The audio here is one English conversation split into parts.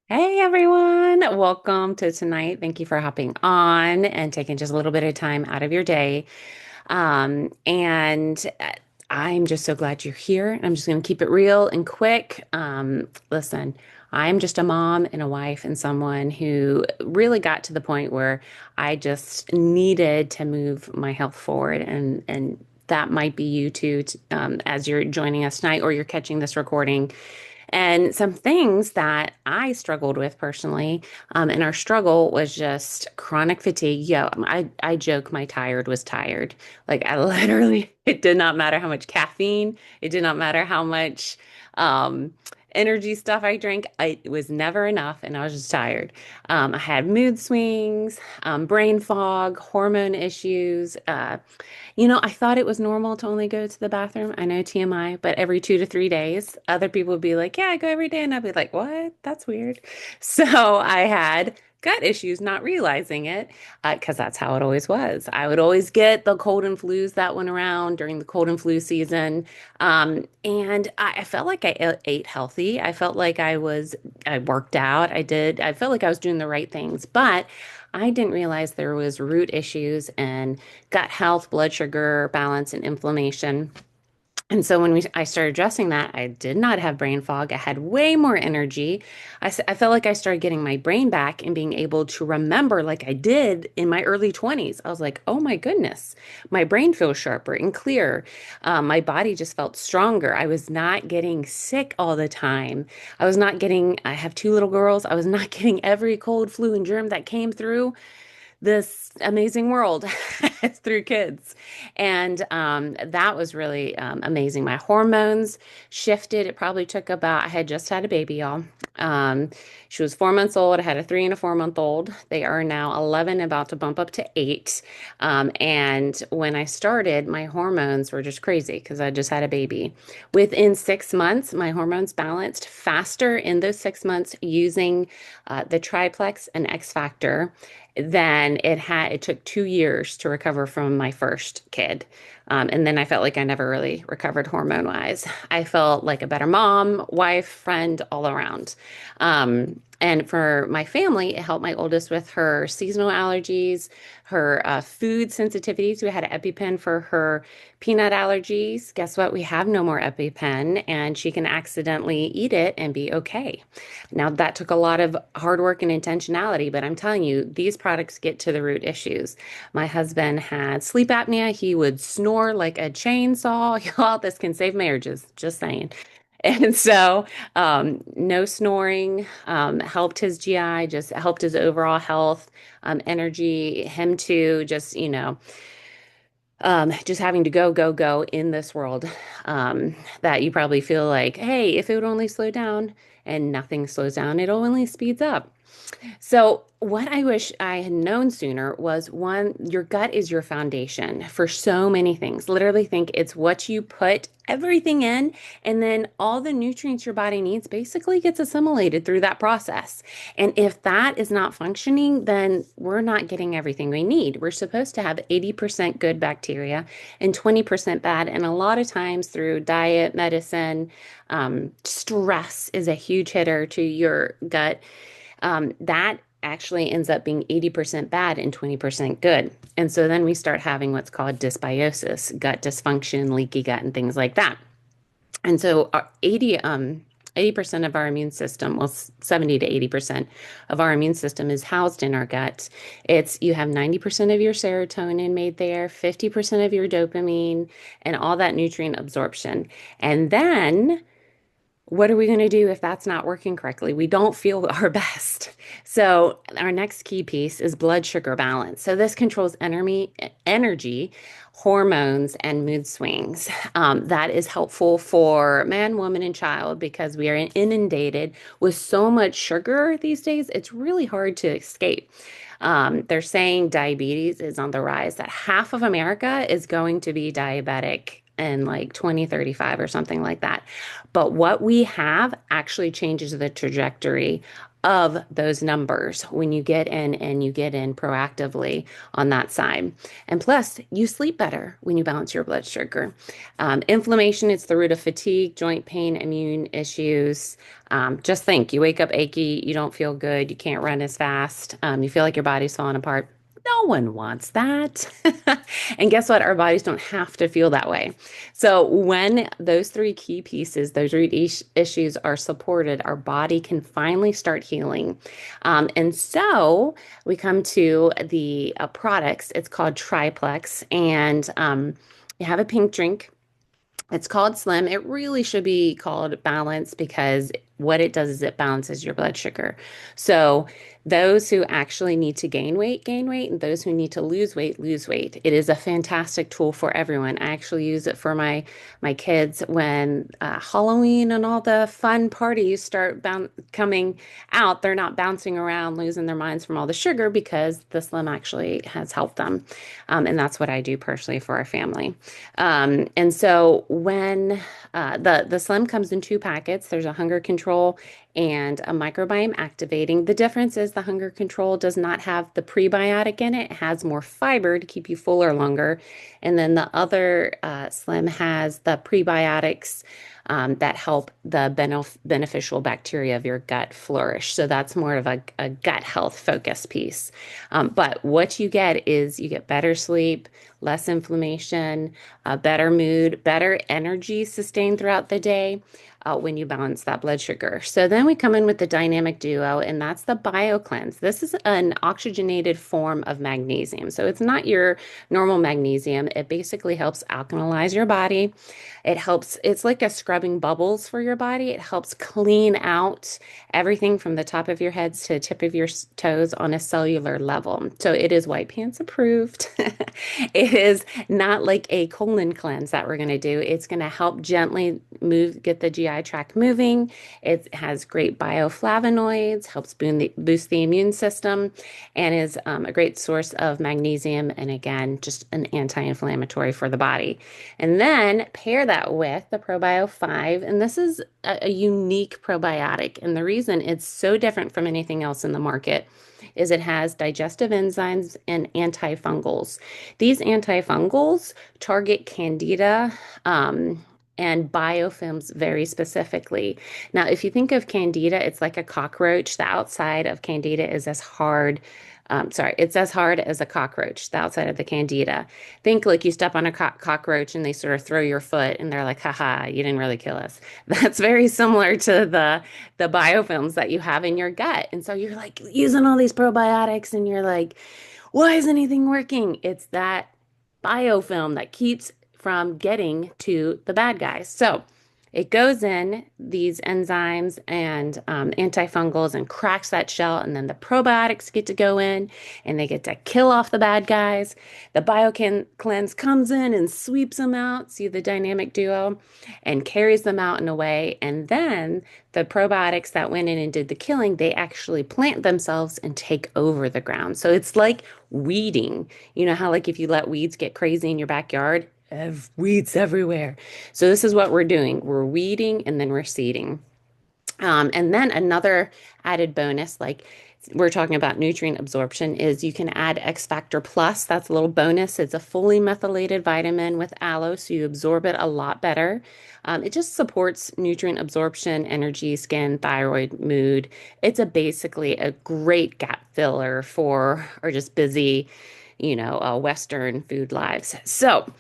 Hey everyone, welcome to tonight. Thank you for hopping on and taking just a little bit of time out of your day. And I'm just so glad you're here. I'm just going to keep it real and quick. Listen, I'm just a mom and a wife and someone who really got to the point where I just needed to move my health forward, and that might be you too, as you're joining us tonight or you're catching this recording. And some things that I struggled with personally, and our struggle was just chronic fatigue. I joke my tired was tired. Like I literally, it did not matter how much caffeine, it did not matter how much um, energy stuff I drank. It was never enough, and I was just tired. I had mood swings, brain fog, hormone issues. I thought it was normal to only go to the bathroom. I know TMI, but every 2 to 3 days. Other people would be like, yeah, I go every day. And I'd be like, what? That's weird. So I had gut issues, not realizing it, because that's how it always was. I would always get the cold and flus that went around during the cold and flu season. And I felt like I ate healthy. I felt like I worked out. I felt like I was doing the right things, but I didn't realize there was root issues and gut health, blood sugar balance, and inflammation. And so I started addressing that, I did not have brain fog. I had way more energy. I felt like I started getting my brain back and being able to remember like I did in my early 20s. I was like, oh my goodness, my brain feels sharper and clear. My body just felt stronger. I was not getting sick all the time. I have two little girls. I was not getting every cold, flu, and germ that came through this amazing world through kids. And that was really amazing. My hormones shifted. It probably took about, I had just had a baby, y'all. Um, she was 4 months old. I had a 3 and a 4 month old. They are now 11, about to bump up to 8. And when I started, my hormones were just crazy because I just had a baby. Within 6 months, my hormones balanced faster in those 6 months using the triplex and X Factor than it took 2 years to recover from my first kid. And then I felt like I never really recovered hormone wise. I felt like a better mom, wife, friend, all around. And for my family, it helped my oldest with her seasonal allergies, her food sensitivities. We had an EpiPen for her peanut allergies. Guess what? We have no more EpiPen, and she can accidentally eat it and be okay. Now, that took a lot of hard work and intentionality, but I'm telling you, these products get to the root issues. My husband had sleep apnea. He would snore like a chainsaw. Y'all, this can save marriages, just saying. And so, no snoring, helped his GI, just helped his overall health, energy, him too, just having to go, go, go in this world, that you probably feel like, hey, if it would only slow down, and nothing slows down, it only speeds up. So, what I wish I had known sooner was one, your gut is your foundation for so many things. Literally, think it's what you put everything in, and then all the nutrients your body needs basically gets assimilated through that process. And if that is not functioning, then we're not getting everything we need. We're supposed to have 80% good bacteria and 20% bad. And a lot of times through diet, medicine, stress is a huge hitter to your gut, that actually ends up being 80% bad and 20% good. And so then we start having what's called dysbiosis, gut dysfunction, leaky gut, and things like that. And so 80% of our immune system, well, 70 to 80% of our immune system is housed in our gut. You have 90% of your serotonin made there, 50% of your dopamine, and all that nutrient absorption. And then what are we going to do if that's not working correctly? We don't feel our best. So, our next key piece is blood sugar balance. So, this controls energy, hormones, and mood swings. That is helpful for man, woman, and child because we are inundated with so much sugar these days. It's really hard to escape. They're saying diabetes is on the rise, that half of America is going to be diabetic in like 2035 or something like that. But what we have actually changes the trajectory of those numbers when you get in and you get in proactively on that side. And plus, you sleep better when you balance your blood sugar. Inflammation, it's the root of fatigue, joint pain, immune issues. Just think, you wake up achy, you don't feel good, you can't run as fast, you feel like your body's falling apart. No one wants that. And guess what? Our bodies don't have to feel that way. So when those three key pieces, those root issues are supported, our body can finally start healing. And so we come to the products. It's called triplex, and you have a pink drink. It's called Slim. It really should be called Balance because what it does is it balances your blood sugar. So those who actually need to gain weight, and those who need to lose weight, lose weight. It is a fantastic tool for everyone. I actually use it for my kids when Halloween and all the fun parties start coming out. They're not bouncing around, losing their minds from all the sugar because the Slim actually has helped them. And that's what I do personally for our family. And so when the Slim comes in two packets, there's a hunger control and a microbiome activating. The difference is the hunger control does not have the prebiotic in it. It has more fiber to keep you fuller longer. And then the other Slim has the prebiotics that help the beneficial bacteria of your gut flourish. So that's more of a gut health focus piece. But what you get is you get better sleep, less inflammation, better mood, better energy sustained throughout the day when you balance that blood sugar. So then we come in with the dynamic duo, and that's the BioCleanse. This is an oxygenated form of magnesium. So it's not your normal magnesium. It basically helps alkalize your body. It's like a scrubbing bubbles for your body. It helps clean out everything from the top of your heads to the tip of your toes on a cellular level. So it is white pants approved. It is not like a colon cleanse that we're going to do. It's going to help gently get the GI tract moving. It has great bioflavonoids, helps boost the immune system, and is a great source of magnesium. And again, just an anti-inflammatory for the body. And then pair that with the ProBio 5. And this is a unique probiotic. And the reason it's so different from anything else in the market is it has digestive enzymes and antifungals. These antifungals target candida and biofilms very specifically. Now, if you think of candida, it's like a cockroach. The outside of candida is as hard. It's as hard as a cockroach, the outside of the candida. Think like you step on a cockroach and they sort of throw your foot and they're like, haha, you didn't really kill us. That's very similar to the biofilms that you have in your gut. And so you're like using all these probiotics and you're like, why is anything working? It's that biofilm that keeps from getting to the bad guys. So it goes in these enzymes and antifungals and cracks that shell, and then the probiotics get to go in and they get to kill off the bad guys. The BioCleanse comes in and sweeps them out, see the dynamic duo, and carries them out in a way. And then the probiotics that went in and did the killing, they actually plant themselves and take over the ground. So it's like weeding. You know how like if you let weeds get crazy in your backyard, weeds everywhere. So this is what we're doing. We're weeding and then we're seeding. And then another added bonus, like we're talking about nutrient absorption, is you can add X Factor Plus. That's a little bonus. It's a fully methylated vitamin with aloe, so you absorb it a lot better. It just supports nutrient absorption, energy, skin, thyroid, mood. It's basically a great gap filler for or just busy, Western food lives. So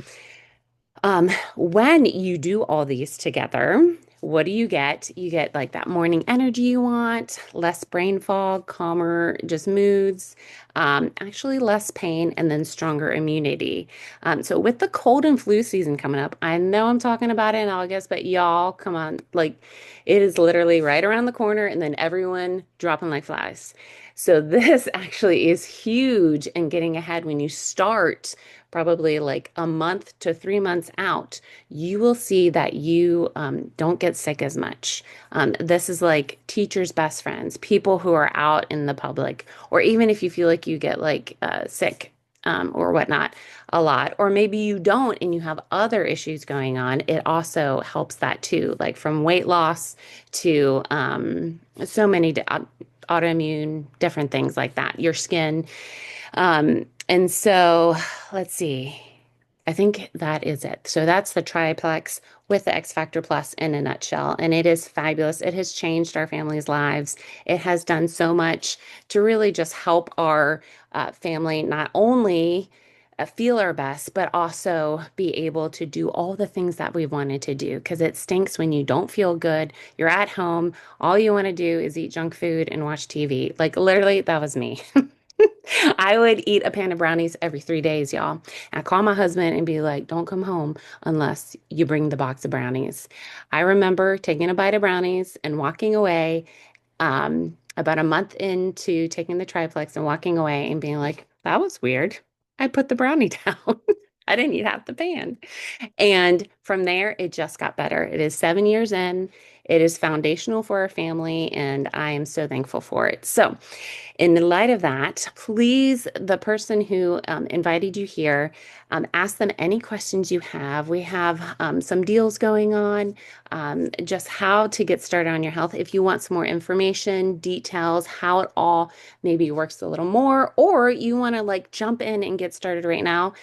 when you do all these together, what do you get? You get like that morning energy you want, less brain fog, calmer, just moods, actually less pain, and then stronger immunity. So with the cold and flu season coming up, I know I'm talking about it in August, but y'all, come on, like it is literally right around the corner, and then everyone dropping like flies. So this actually is huge in getting ahead when you start probably like a month to 3 months out, you will see that you don't get sick as much. This is like teachers' best friends, people who are out in the public, or even if you feel like you get like sick or whatnot a lot. Or maybe you don't and you have other issues going on. It also helps that too, like from weight loss to so many autoimmune, different things like that, your skin. And so let's see. I think that is it. So that's the triplex with the X Factor Plus in a nutshell. And it is fabulous. It has changed our family's lives. It has done so much to really just help our family not only feel our best, but also be able to do all the things that we wanted to do. Because it stinks when you don't feel good. You're at home. All you want to do is eat junk food and watch TV. Like literally, that was me. I would eat a pan of brownies every 3 days, y'all. I call my husband and be like, don't come home unless you bring the box of brownies. I remember taking a bite of brownies and walking away about a month into taking the triplex and walking away and being like, that was weird. I put the brownie down. I didn't eat half the pan. And from there, it just got better. It is 7 years in. It is foundational for our family, and I am so thankful for it. So, in the light of that, please, the person who invited you here, ask them any questions you have. We have some deals going on, just how to get started on your health. If you want some more information, details, how it all maybe works a little more, or you want to like jump in and get started right now,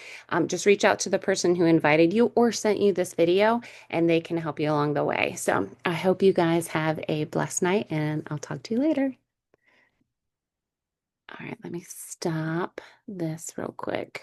just reach out to the person who invited you or sent you this video, and they can help you along the way. So I hope you guys have a blessed night, and I'll talk to you later. All right, let me stop this real quick.